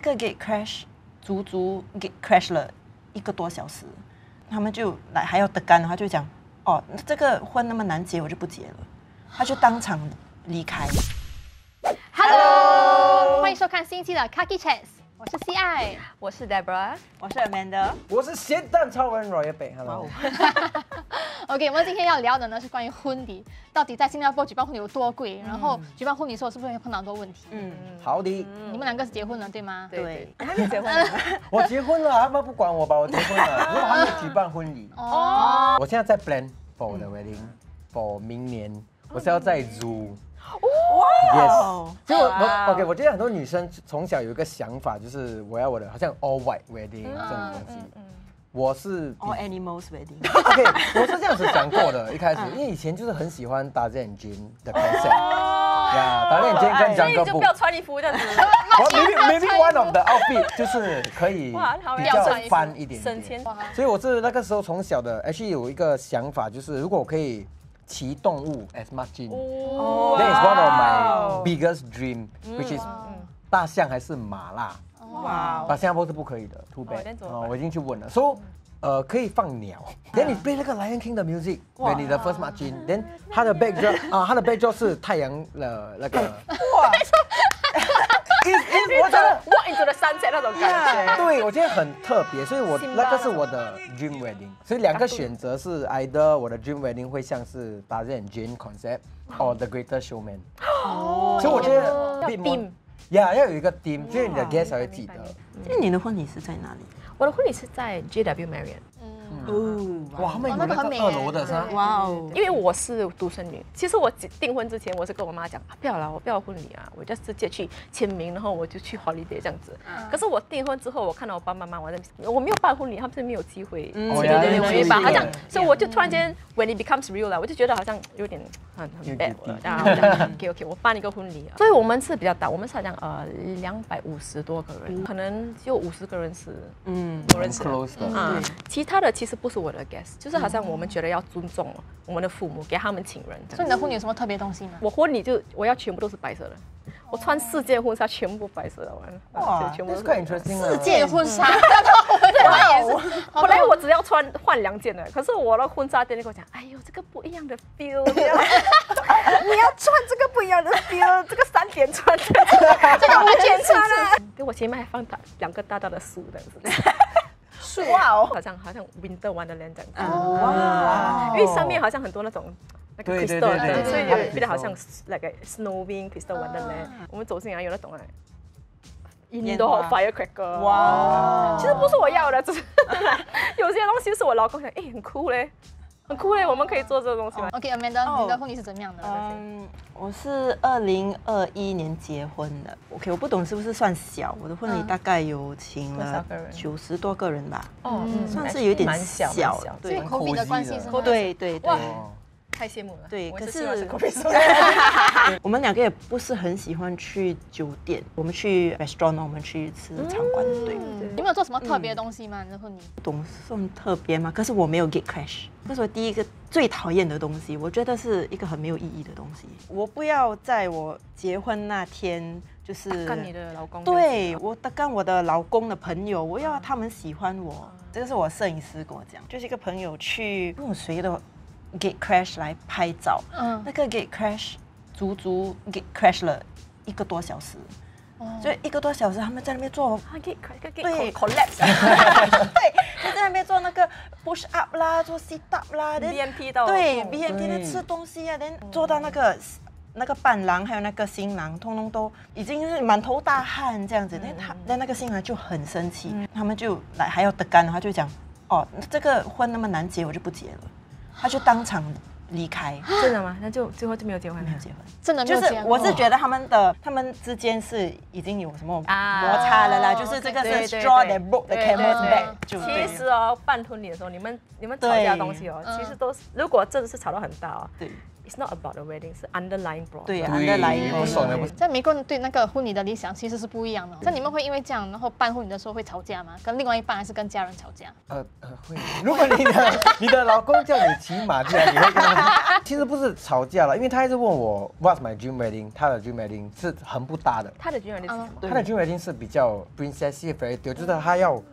个 gate crash 足 gate crash 了1个多小时，他们就来还要得干，他就讲哦，这个婚那么难结，我就不结了，他就当场离开。Hello， 欢迎收看新一期的 Kaki Chats， 我是 CI， 我是 Deborah， 我是 Amanda， 我是咸蛋超人 Roy 北 ，Hello。OK， 我们今天要聊的呢是关于婚礼，到底在新加坡举办婚礼有多贵？然后举办婚礼的时候是不是会碰到很多问题？好的。你们两个是结婚了对吗？对，还没结婚呢。我结婚了，他们不管我吧，我结婚了，因为我还没举办婚礼。哦。我现在在 plan for 我的 wedding，for 明年我是要在租。哇 ！Yes， 就我 OK， 我觉得很多女生从小有一个想法，就是我要我的好像 all white wedding 这种东西。我是 all animals wedding。OK， 我是这样子想过的，一开始，因为以前就是很喜欢打字 Jane 的 concept， 呀，打字 Jane 跟所以 Jungle 你就不要穿衣服这样子。我 maybe one of the outfit 就是可以比较翻一点省钱。所以我是那个时候从小的 actually 有一个想法，就是如果我可以骑动物 as much，that is one of my biggest dream，which is 大象还是马啦。哇！新加坡是不可以的 ，too bad。我已经去问了，说可以放鸟。then 你背那个 Lion King 的 music， when 你的 first margin，then 它的 backdrop 它的 backdrop 是太阳的那个。哇！我真的 walk into the sunset 那种感觉。对，我觉得很特别，所以我那个是我的 dream wedding。所以两个选择是 either 我的 dream wedding 会像是 Tarzan and Jane concept or The Greatest Showman。哦。所以我觉得 theme。呀，要有一个 theme， 就是你的 guest 才会记得。那你的婚礼是在哪里？我的婚礼是在 JW Marriott。哇，他们有那个2楼的是吧？哇哦！因为我是独生女，其实我订婚之前，我是跟我妈讲，不要了，我不要婚礼啊，我就直接去签名，然后我就去 holiday 这样子。可是我订婚之后，我看到我爸妈妈，我没有办婚礼，他们是没有机会。对，我没办，好像，所以我就突然间 when it becomes real 了，我就觉得好像有点很 bad 了。然后OK， 我办一个婚礼啊，所以我们是比较大，我们是好像250多个人，可能就50个人是我认识的。其他的其实不是我的 guest， 就是好像我们觉得要尊重我们的父母，给他们请人。所以你的婚礼有什么特别东西吗？我婚礼就我要全部都是白色的，我穿4件婚纱全部白色的，完了。哇，全部是 quite interesting。4件婚纱，本来我只要换2件的，可是我的婚纱店就跟我讲，哎呦，这个不一样的 feel， 你要穿这个不一样的 feel， 这个3点穿，这个5点穿啊。给我前面还放2个大大的树这样子。哇哦，好像 Winter Wonderland 这样子。哇，因为上面好像很多那种crystal， 所以有比较好像那个 snowing crystal Wonderland。我们走进来有那种indoor firecracker。哇，其实不是我要的，只是有些东西是我老公想，哎，很酷嘞。很酷嘞，我们可以做这个东西吗 ？OK，Amanda， 你的婚礼是怎么样的？我是2021年结婚的。OK， 我不懂是不是算小，我的婚礼大概有请了90多个人吧。算是有点小。对 ，COVID 的关系是吗？对。太羡慕了。对，可是我们2个也不是很喜欢去酒店，我们去 restaurant， 我们去吃场馆。对，有没有做什么特别的东西吗？你的婚礼？不懂算特别吗？可是我没有 gate crash， 这是我第一个最讨厌的东西，我觉得是一个很没有意义的东西。我不要在我结婚那天就是跟你的老公，对我跟我的老公的朋友，我要他们喜欢我。这个是我摄影师跟我讲，就是一个朋友去跟我谁的 gate crash 来拍照，那个 gate crash 足 gate crash 了1个多小时，所以1个多小时他们在那边做对 collapse， 对，就在那边做那个 push up 啦，做 sit up 啦 ，BMT 到对 BMT 在吃东西啊，做到那个伴郎还有那个新郎，通通都已经是满头大汗这样子，那个新郎就很生气，他们就来还要得干，他就讲哦，这个婚那么难结，我就不结了。他就当场离开。真的吗？那就最后就没有结婚？没有结婚，真的没有结婚。就是我是觉得他们之间是已经有什么摩擦了啦，就是这个是 straw that broke the camel's back。其实办婚礼的时候，你们吵架的东西其实都是如果真的是吵到很大 It's not about the wedding， 是 underlying problem。对，underlying 不爽的不。在美国人对那个婚礼的理想其实是不一样的。那你们会因为这样，然后办婚礼的时候会吵架吗？跟另外一半还是跟家人吵架？会。如果你的老公叫你骑马这样，你会跟他？其实不是吵架了，因为他一直问我 What's my dream wedding？ 他的 dream wedding 是很不搭的。他的 dream wedding 是什么？他的 dream wedding 是比较 princessy fairy tale， 就是他要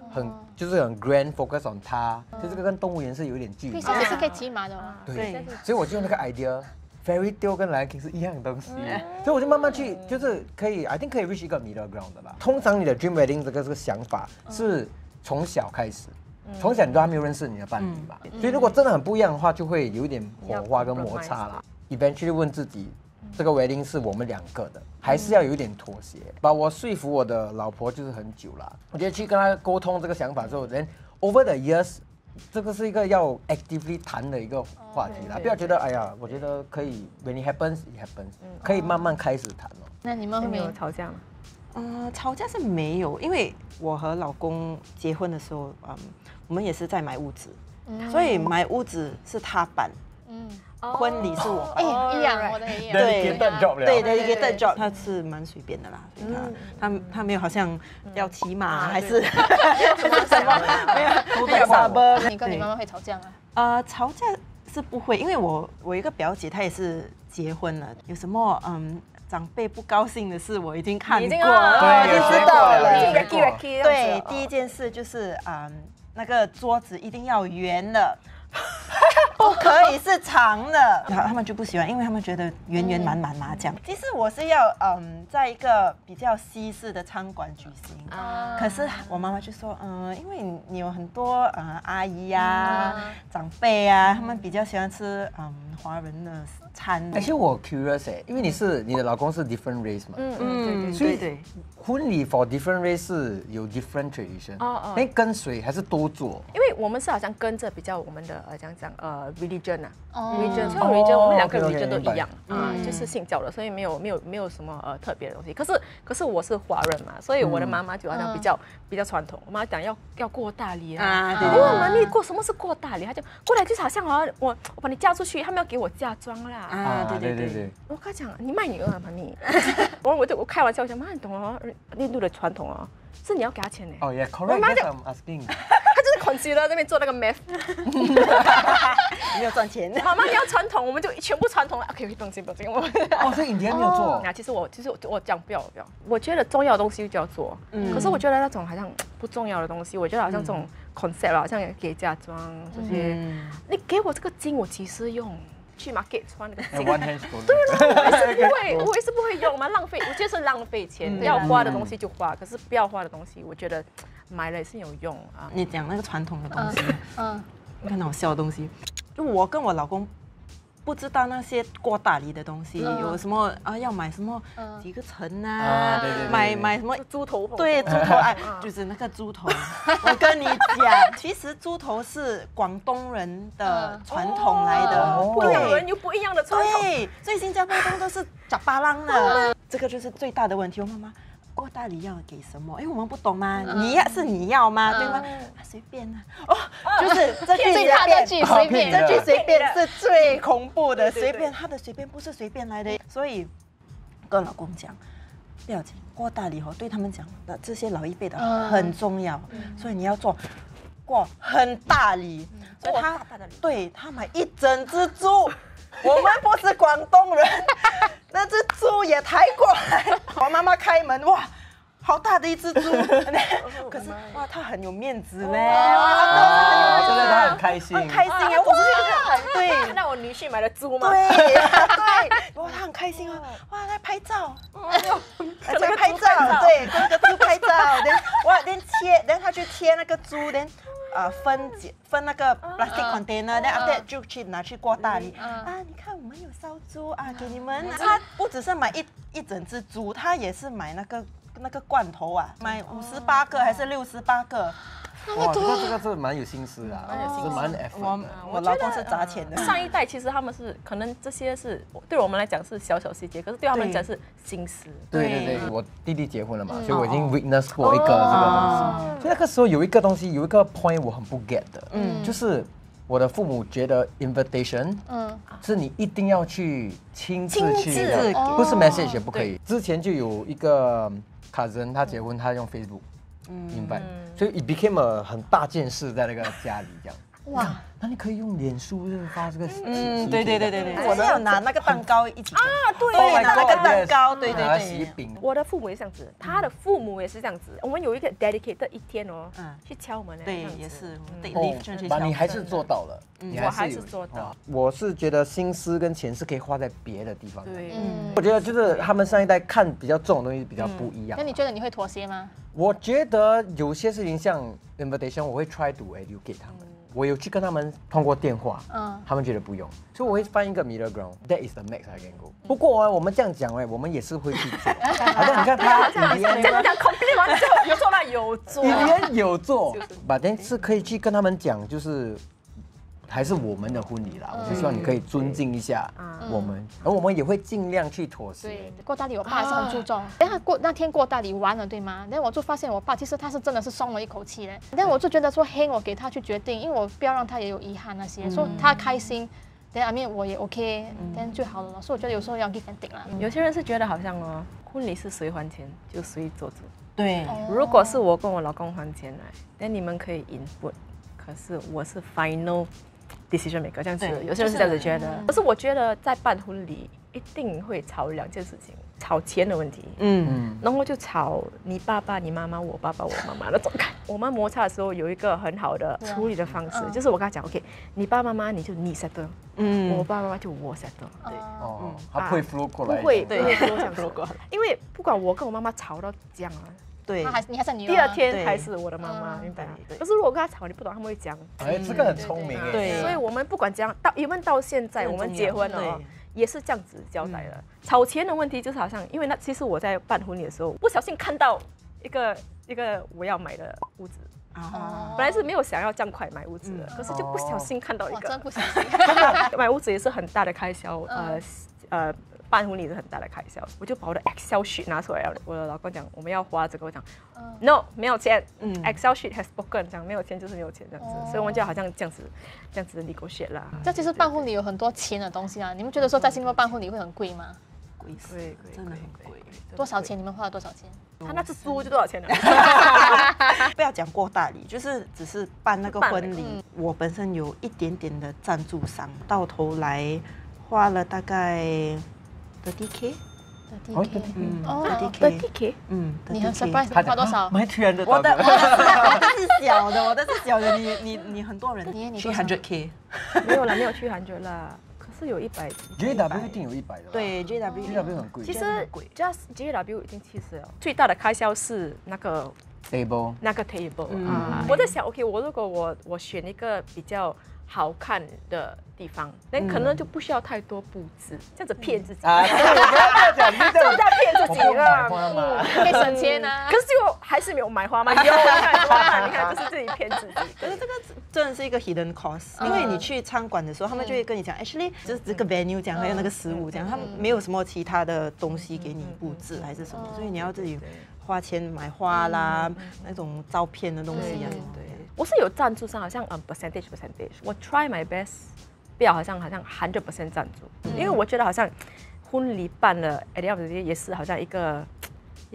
就是很 grand focus on 他，就这个跟动物园是有一点距离。princess 也是可以骑马的吗？对，所以我就用那个 idea。Fairy tale 跟 Lion King 是一样的东西，所以我就慢慢去，就是可以 ，I think 可以 reach 一个 middle ground 的啦。通常你的 dream wedding 这个想法是从小开始，从小你都还没有认识你的伴侣嘛，所以如果真的很不一样的话，就会有一点火花跟摩擦啦。Eventually 问自己，这个 wedding 是我们2个的，还是要有一点妥协？把我说服我的老婆就是很久啦，我觉得去跟她沟通这个想法之后，then over the years。这个是一个要 actively 谈的一个话题啦，不要觉得哎呀，我觉得可以 when it happens it happens，可以慢慢开始谈哦。那你们会没有吵架吗？吵架是没有，因为我和老公结婚的时候，我们也是在买屋子，所以买屋子是他办，婚礼是我办。一样，我的也一样。对 dedicated job，他是蛮随便的啦，所以他没有好像要骑马还是什么，没有傻波。你跟你妈妈会吵架吗？吵架是不会，因为我有一个表姐，她也是结婚了，有什么长辈不高兴的事，我已经看过了，我已经知道了。对，第一件事就是那个桌子一定要圆的。不可以是长的，他们就不喜欢，因为他们觉得圆圆满满麻将。其实我是要在一个比较西式的餐馆举行，可是我妈妈就说因为你有很多阿姨啊、长辈啊，他们比较喜欢吃华人的餐。其实我 curious 因为你的老公是 different race 嘛，所以婚礼 for different race 是有 different tradition， 那跟谁还是都做？因为我们是好像跟着比较我们的讲religion 啊，religion， 所以 religion 我们2个 religion 都一样就是信教的，所以没有什么特别的东西。可是我是华人嘛，所以我的妈妈就好像比较传统。我妈讲要过大礼啊，我妈咪过什么是过大礼？她就过来就是好像我把你嫁出去，他们要给我嫁妆啦。对。我跟她讲，你卖女儿啊，妈咪。我开玩笑讲，妈你懂哦，印度的传统哦，是你要给他钱呢。哦，yeah correct，I'm asking。他就是consider那边做那个 math， 没有赚钱。妈妈你要传统，我们就全部传统了。OK， 不用紧。所以你还没有做。其实我讲不要，我觉得重要的东西就要做。可是我觉得那种好像不重要的东西，我觉得好像这种 concept 好像给嫁妆这些，你给我这个金，我几时用？去 market 穿那个金，对了，我也是不会用嘛，浪费，我觉得是浪费钱，要花的东西就花，可是不要花的东西，我觉得买了也是有用啊。你讲那个传统的东西，很好笑的东西，就我跟我老公不知道那些过大礼的东西，有什么要买什么几个层啊，买什么猪头，对，猪头就是那个猪头。我跟你讲，其实猪头是广东人的传统来的，不一样人有不一样的传统。对，所以新加坡都是杂巴郎的，这个就是最大的问题。我妈妈过大礼要给什么？因为我们不懂嘛，你要吗？对吗？随便啊，就是这句最大的句随便，这句随便是最恐怖的，随便他的随便不是随便来的，所以跟老公讲，不要紧，过大礼对他们讲，那这些老一辈的很重要，所以你要过很大礼，所以他买一整只猪，我们不是广东人，那只猪也抬过来，我妈妈开门，哇！好大的一只猪，可是哇，他很有面子嘞，哇，真的他很开心，很开心哎，我是觉得很对。看到我女婿买了猪吗？对，哇，他很开心哦，哇，他拍照，而且拍照，对，跟那个猪拍照，然后他去切那个猪，分那个 plastic container， 然后 after that 就去拿去过大礼你看我们有烧猪给你们。他不只是买一整只猪，他也是买那个罐头买58个还是68个。哇，这个是蛮有心思的，是蛮 effort 的。我老公是砸钱的。上一代其实他们是可能这些是对我们来讲是小小细节，可是对他们来讲是心思。对，我弟弟结婚了嘛，所以我已经 witness 过一个这个东西。所以那个时候有一个东西，有一个 point 我很不 get 的，就是我的父母觉得 invitation，是你一定要去亲自去的，不是 message 也不可以。之前就有一个 cousin， 他结婚他用 Facebook invite，所以 it became a 很大件事在那个家里这样。哇，那你可以用脸书发这个对，我都要拿那个蛋糕一起啊，对，拿那个蛋糕，对喜饼。我的父母也这样子，他的父母也是这样子。我们有一个 dedicated 一天哦，去敲门的，对，也是，你还是做到了，我还是做到。我是觉得心思跟钱是可以花在别的地方。对，我觉得就是他们上一代看比较重的东西比较不一样。那你觉得你会妥协吗？我觉得有些事情像 invitation， 我会 try to educate 他们。我有去跟他们通过电话，他们觉得不用，所以我会find一个 middle ground。That is the max I can go。不过我们这样讲我们也是会去做。好像你看他，这样讲 complete 完之后，有做吗？有做，有做，但是可以去跟他们讲，就是还是我们的婚礼啦。我就希望你可以尊敬一下我们，而我们也会尽量去妥协。对，过大礼我爸还是很注重。但他那天过大礼完了，对吗？然后我就发现我爸其实他是真的是松了一口气嘞。但我就觉得说，嘿，我给他去决定，因为我不要让他也有遗憾那些，说他开心。但I mean我也 OK， 但最好了。所以我觉得有时候要 give and take 啦。有些人是觉得好像婚礼是谁还钱就谁做主。对，如果是我跟我老公还钱来，那你们可以 input， 可是我是 final decision maker 这样子。有些人是这样子觉得。可是我觉得在办婚礼一定会吵两件事情，吵钱的问题，然后就吵你爸爸、你妈妈、我爸爸、我妈妈那种。我们摩擦的时候有一个很好的处理的方式，就是我跟他讲 ，OK， 你爸爸妈妈你就你 settle，我爸爸妈妈就我 settle。对，他不会 flow 过来，不会 flow 这样子，因为不管我跟我妈妈吵到这样啊。对，你还是女儿，第二天还是我的妈妈，明白吗？可是如果我跟他吵，你不懂他们会讲。哎，这个很聪明哎。对，所以我们不管怎样，到现在我们结婚了，也是这样子交代的。吵钱的问题就是好像，因为其实我在办婚礼的时候，不小心看到一个我要买的屋子。本来是没有想要这样快买屋子的，可是就不小心看到一个。真不小心。买屋子也是很大的开销，办婚礼是很大的开销，我就把我的 Excel sheet 拿出来了。我的老公讲我们要花这个，我讲 No 没有钱，Excel sheet has spoken， 讲没有钱就是没有钱这样子，所以我们就好像这样子 negotiate 啦。这其实办婚礼有很多钱的东西啊，你们觉得说在新加坡办婚礼会很贵吗？贵，真的很贵。多少钱？你们花了多少钱？他那只猪就多少钱呢？不要讲过大礼，就是只是办那个婚礼。我本身有一点点的赞助商，到头来花了大概30K。30K，你很 surprise， 花多少？我的是小的，你很多人300K，没有啦，没有300啦。是有100 ，JW 一定有100的。对 ，JW 很贵。其实 just JW 已经70了，最大的开销是那个 table。我在想 ，OK， 如果我选一个比较好看的地方，那可能就不需要太多布置，这样子骗自己。啊，对，不要讲，就在骗自己了。可以省钱啊。可是就还是没有买花吗？有，你看，就是自己骗自己。可是这个真的是一个 hidden cost， 因为你去餐馆的时候，他们就会跟你讲 ，actually 就是这个 venue 讲，还有那个食物讲，他们没有什么其他的东西给你布置还是什么，所以你要自己花钱买花啦，那种照片的东西啊。对，我是有赞助商，好像percentage， 我 try my best， 不要好像100% 赞助，因为我觉得好像婚礼办了 at the end of the day 也是好像一个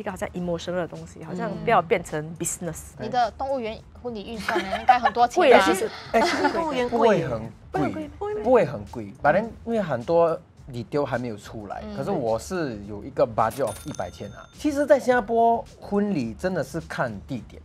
好像 emotional 的东西，好像不要变成 business。你的动物园婚礼预算呢，应该很多钱。贵啊，其实动物园不会很贵，反正因为很多detail还没有出来，可是我是有一个 budget of 100千啊。其实，在新加坡婚礼真的是看地点，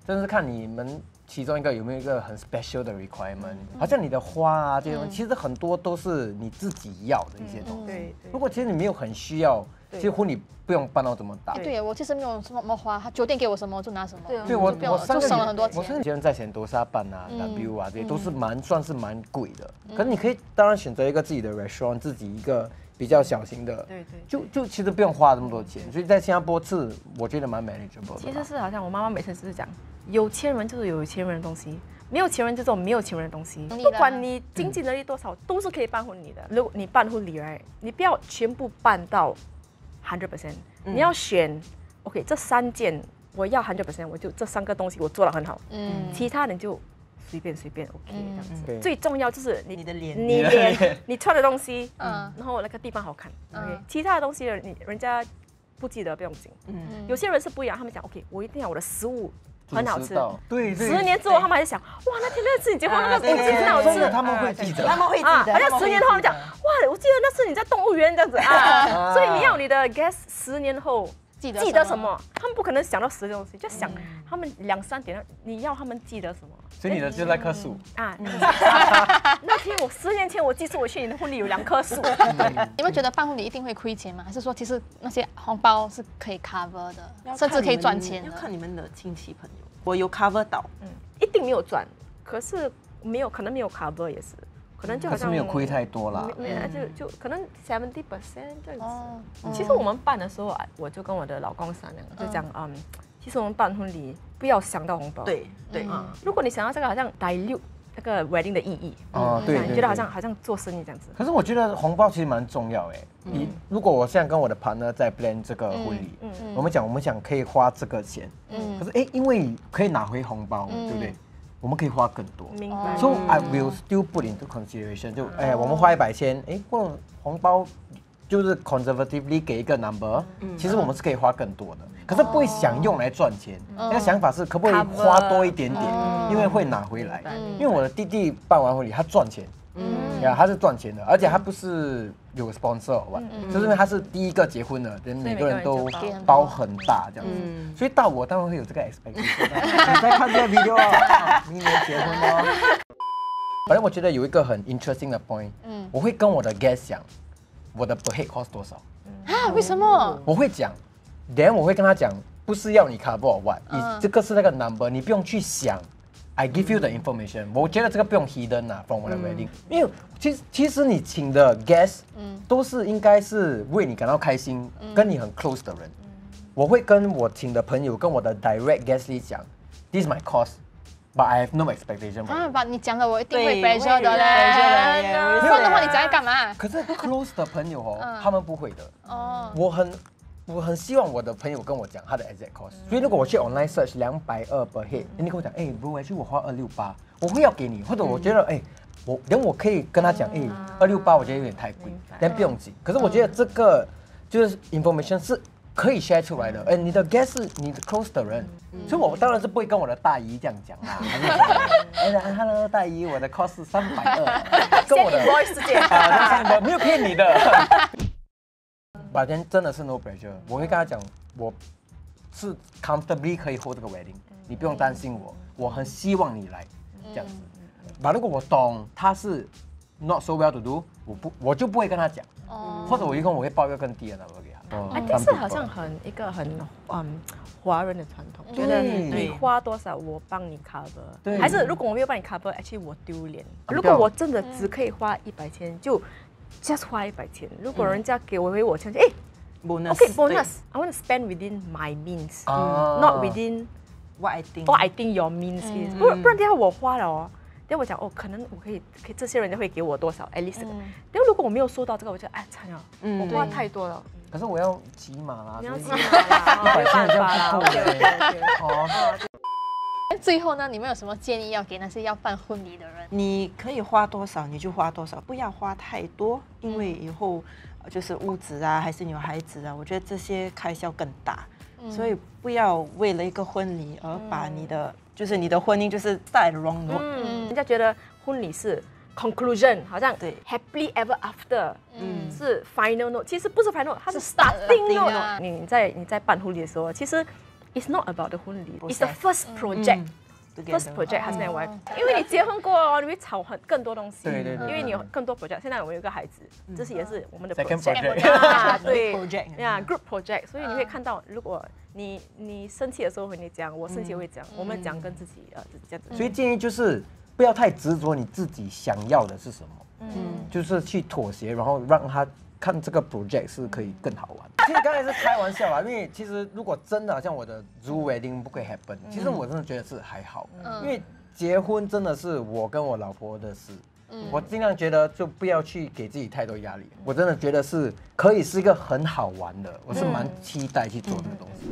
真的是看你们其中一个有没有一个很 special 的 requirement，好像你的花啊这些东西，其实很多都是你自己要的一些东西。对，如果其实你没有很需要，其实婚礼不用办到这么大。对，我其实没有什么花，他酒店给我什么我就拿什么。对，我就省了很多钱。我甚至在sentosa多沙办啊、W 啊这些都是算是蛮贵的。可是你可以当然选择一个自己的 restaurant， 自己一个比较小型的，就其实不用花这么多钱。所以在新加坡是我觉得蛮 manageable 的。其实是好像我妈妈每次是讲，有钱人就是有钱人的东西。没有钱人这种没有钱人的东西，不管你经济能力多少，都是可以办婚礼的。如果你办婚礼你不要全部办到100%，你要选 OK 这3件我要100%，我就这3个东西我做得很好，其他人就随便 OK 这样子。对最重要就是你的脸你脸，你穿的东西，嗯然后那个地方好看。嗯 OK， 其他的东西人家不记得不用紧。有些人是不一样，他们讲 OK， 我一定要我的食物很好吃。对10年之后，他们还是想，哇，那天那次你结婚那个东西很好吃，他们会记得，他们会记得，好像10年后他们讲，哇，我记得那次你在动物园这样子啊，所以你要你的 guest 10年后记得什么？他们不可能想到10个东西，就想他们2、3点，你要他们记得什么？所以你的就那棵树啊。那天我10年前我记住我去你的婚礼有2棵树。你们觉得办婚礼一定会亏钱吗？还是说其实那些红包是可以 cover 的，甚至可以赚钱的？要看你们的亲戚朋友，我有 cover 到，一定没有赚，可是可能没有 cover 也是。可能就好像没有亏太多啦，就可能70%这样子。其实我们办的时候，我就跟我的老公商量，就讲其实我们办婚礼不要想到红包。对，如果你想要这个好像 dilute 那个 wedding 的意义，对，你觉得好像做生意这样子。可是我觉得红包其实蛮重要哎。如果我现在跟我的 partner 在 plan 这个婚礼，我们讲可以花这个钱，可是因为可以拿回红包，对不对？我们可以花更多，明白。So I will still put into consideration。就我们花100千，或红包就是 conservatively 给一个 number，其实我们是可以花更多的，可是不会想用来赚钱。那个想法是可不可以花多一点点，因为会拿回来。因为我的弟弟办完婚礼，他赚钱，他是赚钱的，而且他不是有 sponsor 就是因为他是第一个结婚的，每个人都包很大这样子，所以到我当然会有这个 expectation。你在看这个 video 啊，明年结婚哦。反正我觉得有一个很 interesting 的 point，我会跟我的 guest 讲，我的 per head cost 多少啊？为什么？我会讲 ，then 我会跟他讲，不是要你 cover or what，这个是那个 number， 你不用去想。I give you the information， 我觉得这个不用 hidden 啊 ，from 我的 wedding，因为其实你请的 guest，都是应该是为你感到开心，跟你很 close 的人。我会跟我请的朋友，跟我的 direct guest 讲 ，this is my cost，but I have no expectation。把你讲了，我一定会 pressure 的嘞。不然的话，你讲要干嘛？可是 close 的朋友他们不会的。我很希望我的朋友跟我讲他的 exact cost，所以如果我去 online search 220 per head，你跟我讲bro，actually 我花268，我会要给你，或者我觉得我可以跟他讲268，我觉得有点太贵，但不用紧。可是我觉得这个就是 information 是可以 share 出来的，你的 guest 是你的 close 的人，所以我当然是不会跟我的大姨这样讲啦。Hello 大姨，我的 cost 是320，跟我的 voice 世界没有骗你的。反正真的是 no pressure， 我会跟他讲，我是 comfortably 可以 hold 这个 wedding， 你不用担心我很希望你来这样子。如果我懂他是 not so well to do， 我就不会跟他讲，或者我会报一个更低的 number 给他。但是好像一个很华人的传统，觉得你花多少我帮你 cover， 还是如果我没有帮你 cover，actually 我丢脸。如果我真的只可以花100千，就just 花100千，如果人家给我钱，bonus，I want to spend within my means，not within what I think your means is， 不然等下我花了哦，等下我讲可能我可以这些人家会给我多少 at least， 等下如果我没有收到这个，我就惨了，我花太多了。可是我要骑马啦，你要骑马啦，100千这样不够的。最后呢，你们有什么建议要给那些要办婚礼的人？你可以花多少你就花多少，不要花太多，因为以后就是屋子啊，还是你有孩子啊，我觉得这些开销更大，所以不要为了一个婚礼而把你的婚姻就是带 wrong note。人家觉得婚礼是 conclusion， 好像对 happily ever after，是 final note， 其实不是 final note， 它是 starting note。你在办婚礼的时候，其实 it's not about the 婚礼 ，it's the first project。First project 还是那 wife， 因为你结婚过哦，你会吵更多东西，对，因为你有更多 project。现在我们有一个孩子，这是也是我们的 project 啊，对 ，group project， 所以你会看到，如果你生气的时候会讲，我生气会讲，我们讲跟自己这样子。所以建议就是不要太执着你自己想要的是什么，就是去妥协，然后让他看这个 project 是可以更好玩。其实刚才是开玩笑啦，因为其实如果真的像我的 Zoo wedding 不可以 happen， 其实我真的觉得是还好，因为结婚真的是我跟我老婆的事，我尽量觉得就不要去给自己太多压力。我真的觉得是可以是一个很好玩的，我是蛮期待去做这个东西。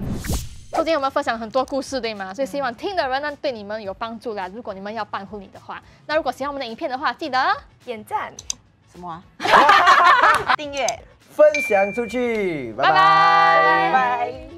今天我们分享很多故事，对吗？所以希望听的人呢对你们有帮助啦。如果你们要办婚礼的话，那如果喜欢我们的影片的话，记得点赞。什么啊？订阅。分享出去，拜拜拜拜。